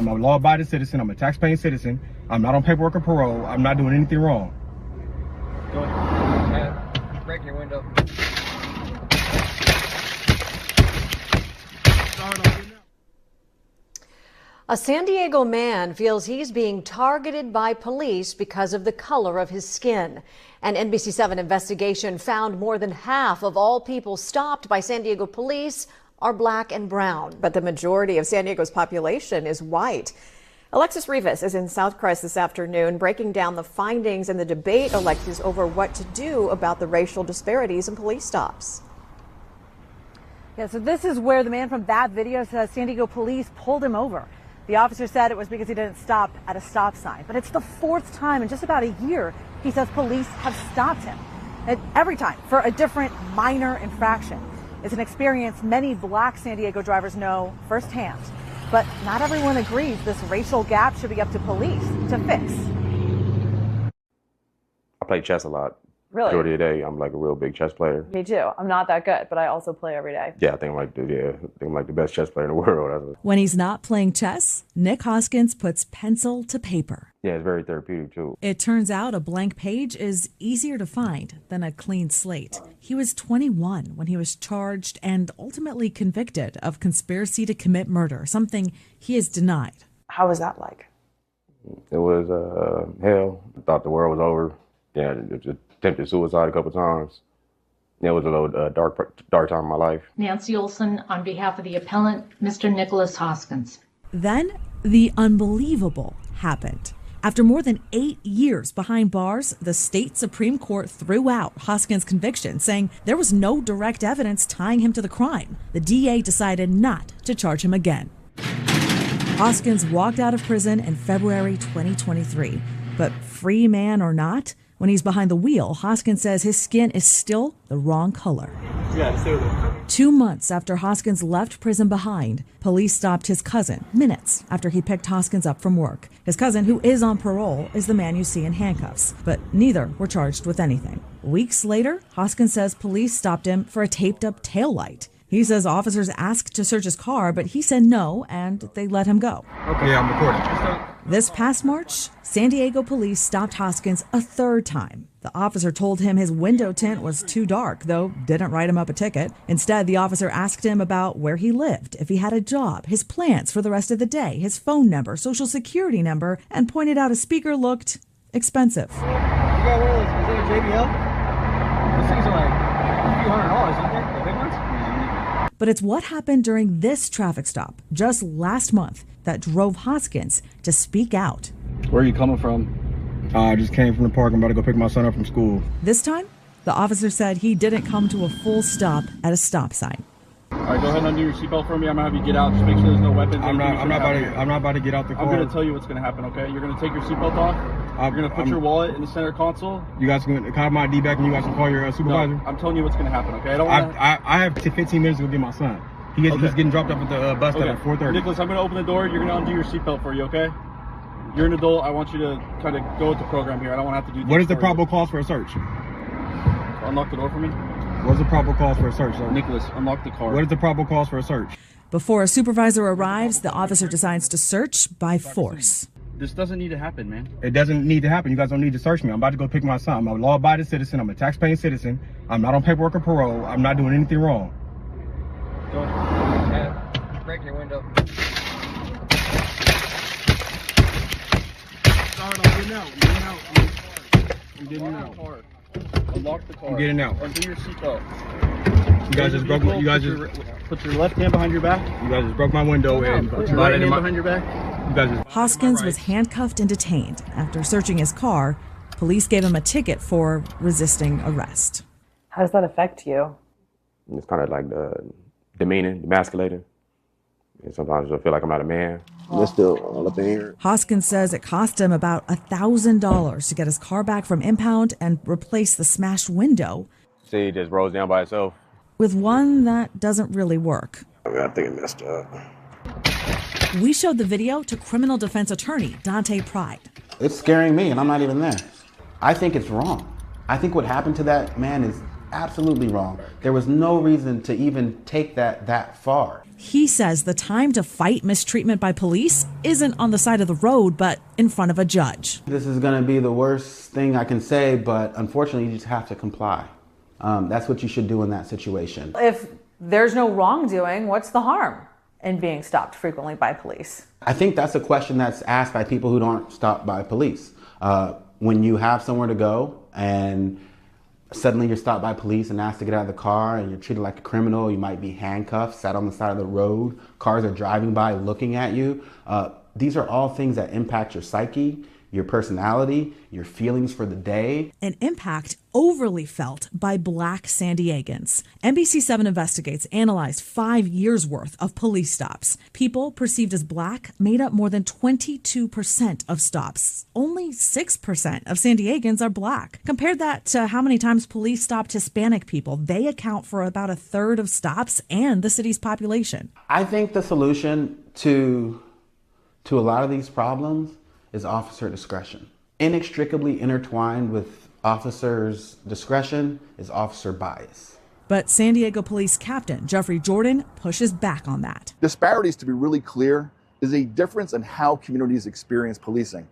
I'm a law-abiding citizen. I'm a tax-paying citizen. I'm not on paperwork or parole. I'm not doing anything wrong. Go ahead. Break your window. A San Diego man feels he's being targeted by police because of the color of his skin. An NBC7 investigation found more than half of all people stopped by San Diego police are black and brown. But the majority of San Diego's population is white. Alexis Rivas is in South Crest this afternoon breaking down the findings and the debate, Alexis, over what to do about the racial disparities in police stops. Yeah, so this is where the man from that video says San Diego police pulled him over. The officer said it was because he didn't stop at a stop sign. But it's the fourth time in just about a year he says police have stopped him. And every time for a different minor infraction. It's an experience many black San Diego drivers know firsthand. But not everyone agrees this racial gap should be up to police to fix. I play chess a lot. Really? Majority of the day, I'm like a real big chess player. Me too. I'm not that good, but I also play every day. Yeah, I think I'm like the best chess player in the world. When he's not playing chess, Nick Hoskins puts pencil to paper. Yeah, it's very therapeutic too. It turns out a blank page is easier to find than a clean slate. He was 21 when he was charged and ultimately convicted of conspiracy to commit murder, something he has denied. How was that like? It was hell. I thought the world was over. Yeah, attempted suicide a couple times. It was a little dark time in my life. Nancy Olson on behalf of the appellant, Mr. Nicholas Hoskins. Then the unbelievable happened. After more than 8 years behind bars, the state Supreme Court threw out Hoskins' conviction, saying there was no direct evidence tying him to the crime. The DA decided not to charge him again. Hoskins walked out of prison in February 2023. But free man or not, when he's behind the wheel, Hoskins says his skin is still the wrong color. Yeah, stay with it. 2 months after Hoskins left prison behind, police stopped his cousin minutes after he picked Hoskins up from work. His cousin, who is on parole, is the man you see in handcuffs, but neither were charged with anything. Weeks later, Hoskins says police stopped him for a taped-up taillight. He says officers asked to search his car, but he said no, and they let him go. Okay, yeah, I'm recording. This past March, San Diego police stopped Hoskins a third time. The officer told him his window tint was too dark, though didn't write him up a ticket. Instead, the officer asked him about where he lived, if he had a job, his plans for the rest of the day, his phone number, social security number, and pointed out a speaker looked expensive. You got one of those, is that a JBL? Those things are like a few $100, aren't they? The big ones? But it's what happened during this traffic stop just last month that drove Hoskins to speak out. Where are you coming from? I just came from the park. I'm about to go pick my son up from school. This time, the officer said he didn't come to a full stop at a stop sign. All right, go ahead and undo your seatbelt for me. I'm gonna have you get out. Just make sure there's no weapons. I'm not about to get out the car. I'm gonna tell you what's gonna happen. Okay, you're gonna take your seatbelt off. You're gonna put your wallet in the center console. You guys can have my ID back, and you guys can call your supervisor. No, I'm telling you what's gonna happen. Okay, I have 15 minutes to go get my son. He's getting dropped off at the bus stop at 4:30. Nicholas, I'm gonna open the door. You're gonna undo your seatbelt for you. Okay. You're an adult. I want you to kind of go with the program here. I don't want to have to do this. What is the probable cause for a search? Unlock the door for me. What's the probable cause for a search, sir? Nicholas, unlock the car. What is the probable cause for a search? Before a supervisor arrives, the officer decides to search by force. This doesn't need to happen, man. It doesn't need to happen. You guys don't need to search me. I'm about to go pick my son. I'm a law-abiding citizen. I'm a tax-paying citizen. I'm not on paperwork or parole. I'm not doing anything wrong. Go ahead. Break your window. I'm getting out. I'm getting out. Unlock the car. I'm getting out. Undo your seatbelt. You guys just broke. You guys just put your left hand behind your back. You guys just broke my window and put your right hand behind your back. You guys just. Hoskins was handcuffed and detained. After searching his car, police gave him a ticket for resisting arrest. How does that affect you? It's kind of like demeaning, emasculating. And sometimes I feel like I'm not a man. They're still all up in here. Hoskins says it cost him about $1,000 to get his car back from impound and replace the smashed window. See, it just rolls down by itself. With one that doesn't really work. I think it messed up. We showed the video to criminal defense attorney Dante Pride. It's scaring me, and I'm not even there. I think it's wrong. I think what happened to that man is absolutely wrong. There was no reason to even take that far. He says the time to fight mistreatment by police isn't on the side of the road, but in front of a judge. This is going to be the worst thing I can say, but unfortunately, you just have to comply. That's what you should do in that situation. If there's no wrongdoing, what's the harm in being stopped frequently by police? I think that's a question that's asked by people who aren't stopped by police. When you have somewhere to go and suddenly you're stopped by police and asked to get out of the car and you're treated like a criminal, you might be handcuffed, sat on the side of the road, cars are driving by looking at you. These are all things that impact your psyche, your personality, your feelings for the day. An impact overly felt by Black San Diegans. NBC7 Investigates analyzed 5 years worth of police stops. People perceived as Black made up more than 22% of stops. Only 6% of San Diegans are Black. Compare that to how many times police stopped Hispanic people. They account for about a third of stops and the city's population. I think the solution to a lot of these problems is officer discretion. Inextricably intertwined with officers' discretion is officer bias. But San Diego Police Captain Jeffrey Jordan pushes back on that. Disparities, to be really clear, is a difference in how communities experience policing.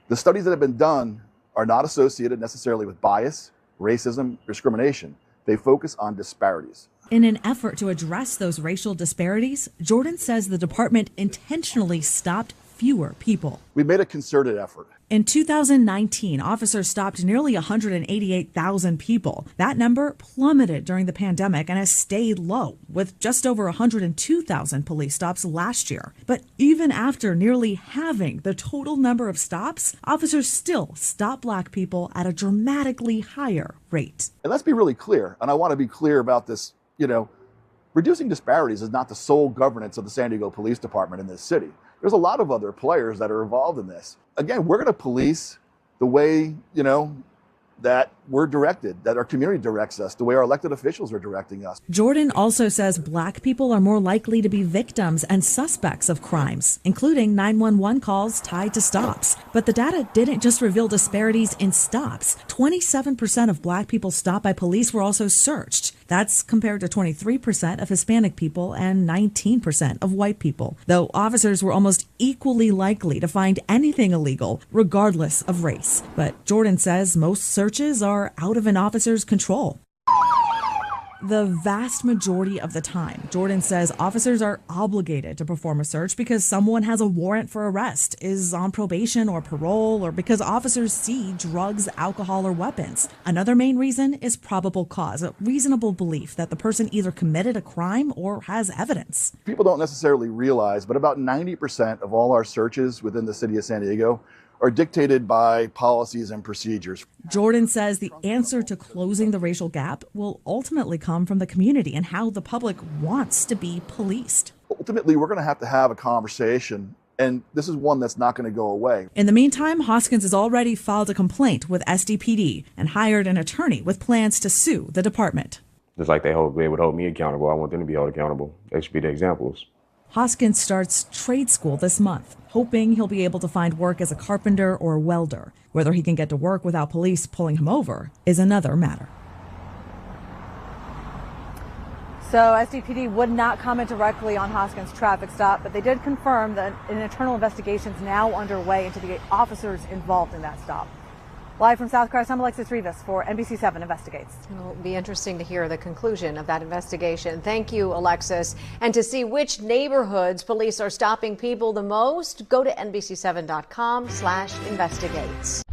The studies that have been done are not associated necessarily with bias, racism, discrimination. They focus on disparities. In an effort to address those racial disparities, Jordan says the department intentionally stopped fewer people. We made a concerted effort. In 2019, officers stopped nearly 188,000 people. That number plummeted during the pandemic and has stayed low, with just over 102,000 police stops last year. But even after nearly halving the total number of stops, officers still stop Black people at a dramatically higher rate. And let's be really clear, and I want to be clear about this, reducing disparities is not the sole governance of the San Diego Police Department in this city. There's a lot of other players that are involved in this. Again, we're going to police the way, that we're directed, that our community directs us, the way our elected officials are directing us. Jordan also says Black people are more likely to be victims and suspects of crimes, including 911 calls tied to stops. But the data didn't just reveal disparities in stops. 27% of Black people stopped by police were also searched. That's compared to 23% of Hispanic people and 19% of white people, though officers were almost equally likely to find anything illegal, regardless of race. But Jordan says most searches are out of an officer's control. The vast majority of the time, Jordan says officers are obligated to perform a search because someone has a warrant for arrest, is on probation or parole, or because officers see drugs, alcohol, or weapons. Another main reason is probable cause, a reasonable belief that the person either committed a crime or has evidence. People don't necessarily realize, but about 90% of all our searches within the city of San Diego are dictated by policies and procedures. Jordan says the answer to closing the racial gap will ultimately come from the community and how the public wants to be policed. Ultimately, we're going to have a conversation, and this is one that's not going to go away. In the meantime, Hoskins has already filed a complaint with SDPD and hired an attorney with plans to sue the department. Just like they would hold me accountable, I want them to be held accountable. They should be the examples. Hoskins starts trade school this month, hoping he'll be able to find work as a carpenter or a welder. Whether he can get to work without police pulling him over is another matter. So SDPD would not comment directly on Hoskins' traffic stop, but they did confirm that an internal investigation is now underway into the officers involved in that stop. Live from South Crest, I'm Alexis Rivas for NBC7 Investigates. It'll be interesting to hear the conclusion of that investigation. Thank you, Alexis. And to see which neighborhoods police are stopping people the most, go to NBC7.com/investigates.